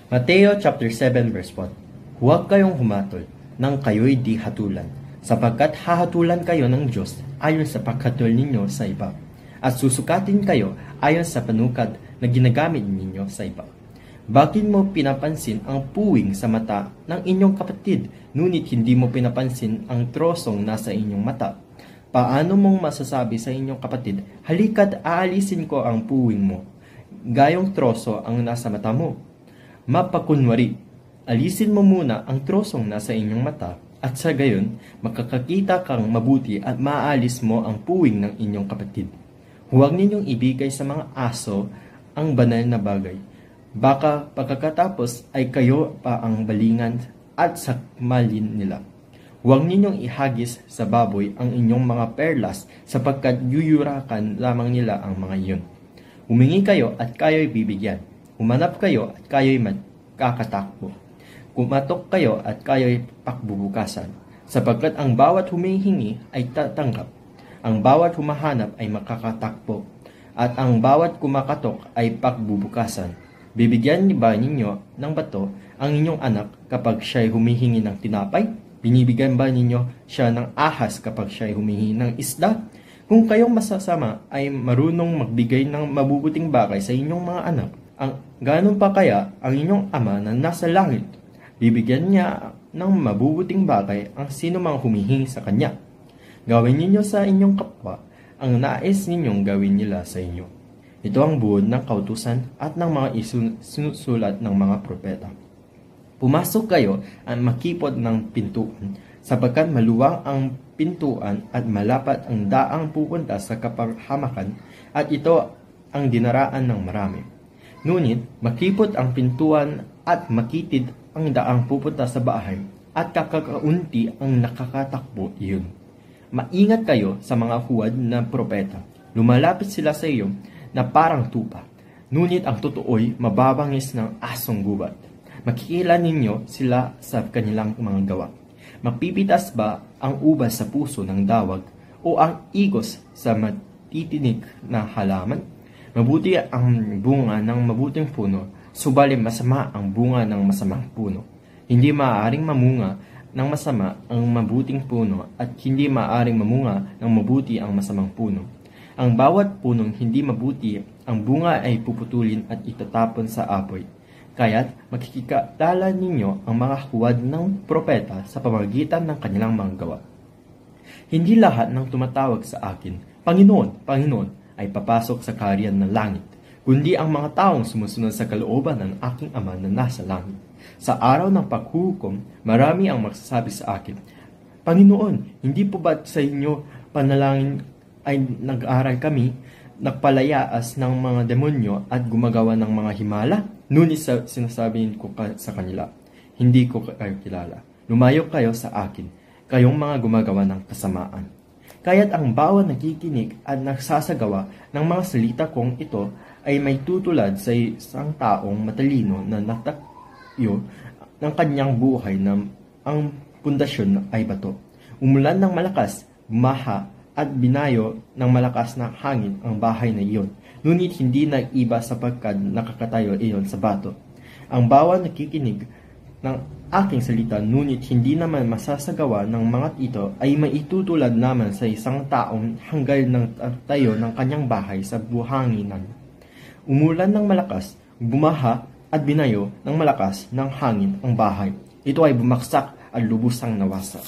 Mateo chapter 7 verse 1. Huwag kayong humatol nang kayo'y di hatulan, sapagkat hahatulan kayo ng Diyos ayon sa paghatol ninyo sa iba, at susukatin kayo ayon sa panukad na ginagamit ninyo sa iba. Bakit mo pinapansin ang puwing sa mata ng inyong kapatid, ngunit hindi mo pinapansin ang trosong nasa inyong mata? Paano mong masasabi sa inyong kapatid, halika't aalisin ko ang puwing mo, gayong troso ang nasa mata mo? Mapakunwari, alisin mo muna ang trosong nasa inyong mata, at sa gayon, makakakita kang mabuti at maaalis mo ang puwing ng inyong kapatid. Huwag ninyong ibigay sa mga aso ang banal na bagay. Baka pagkatapos ay kayo pa ang balingan at sakmalin nila. Huwag ninyong ihagis sa baboy ang inyong mga perlas, sapagkat yuyurakan lamang nila ang mga iyon. Humingi kayo at kayo'y bibigyan. Humanap kayo at kayo'y magkakatakbo. Kumatok kayo at kayo'y pakbubukasan, sapagkat ang bawat humihingi ay tatanggap, ang bawat humahanap ay makakatakbo, at ang bawat kumakatok ay pakbubukasan. Bibigyan ba ninyo ng bato ang inyong anak kapag siya'y humihingi ng tinapay? Binibigyan ba ninyo siya ng ahas kapag siya'y humihingi ng isda? Kung kayong masasama ay marunong magbigay ng mabubuting bagay sa inyong mga anak, ganun pa kaya ang inyong ama na nasa langit? Bibigyan niya ng mabubuting bagay ang sino mang humihingi sa kanya. Gawin ninyo sa inyong kapwa ang nais ninyong gawin nila sa inyo. Ito ang buod ng kautusan at ng mga sinusulat ng mga propeta. Pumasok kayo at makipot ng pintuan, sapagkat maluwang ang pintuan at malapat ang daang pupunta sa kapahamakan, at ito ang dinaraan ng marami. Ngunit makipot ang pintuan at makitid ang daang pupunta sa bahay, at kakakaunti ang nakakatakbo iyon. Maingat kayo sa mga huwad na propeta. Lumalapit sila sa iyo na parang tupa, ngunit ang totoo'y mababangis ng asong gubat. Makikilala ninyo sila sa kanilang mga gawa. Mapipitas ba ang ubas sa puso ng dawag, o ang igos sa matitinig na halaman? Mabuti ang bunga ng mabuting puno, subalit masama ang bunga ng masamang puno. Hindi maaaring mamunga ng masama ang mabuting puno, at hindi maaaring mamunga ng mabuti ang masamang puno. Ang bawat punong hindi mabuti, ang bunga ay puputulin at itatapon sa apoy. Kaya't makikilala ninyo ang mga huwad ng propeta sa pamamagitan ng kanilang mga gawa. Hindi lahat ng tumatawag sa akin, Panginoon, Panginoon, ay papasok sa kaharian ng langit, kundi ang mga taong sumusunod sa kalooban ng aking Ama na nasa langit. Sa araw ng paghuhukom, marami ang magsasabi sa akin, Panginoon, hindi po ba sa inyo panalangin ay nag-aral kami, nagpalayaas ng mga demonyo at gumagawa ng mga himala? Ngunit sinasabi ko sa kanila, hindi ko kayo kilala. Lumayo kayo sa akin, kayong mga gumagawa ng kasamaan. Kaya't ang bawat nakikinig at nagsasagawa ng mga salita kong ito ay may tutulad sa isang taong matalino na natayo ng kanyang buhay na ang pundasyon ay bato. Umulan ng malakas, bumaha, at binayo ng malakas na hangin ang bahay na iyon. Ngunit hindi nag-iba sapagkat nakakatayo iyon sa bato. Ang bawat nakikinig ng aking salita, ngunit hindi naman masasagawa ng mga ito, ay maitutulad naman sa isang taong hanggal ng tayo ng kanyang bahay sa buhanginan. Umulan ng malakas, bumaha at binayo ng malakas ng hangin ang bahay. Ito ay bumaksak at lubusang nawasa.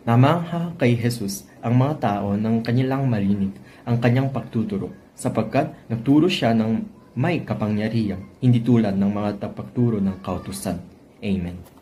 Namangha kay Jesus ang mga tao ng kanilang marinig ang kanyang pagtuturo, sapagkat nagturo siya ng may kapangyarihan, hindi tulad ng mga pagtuturo ng kautusan. Amen.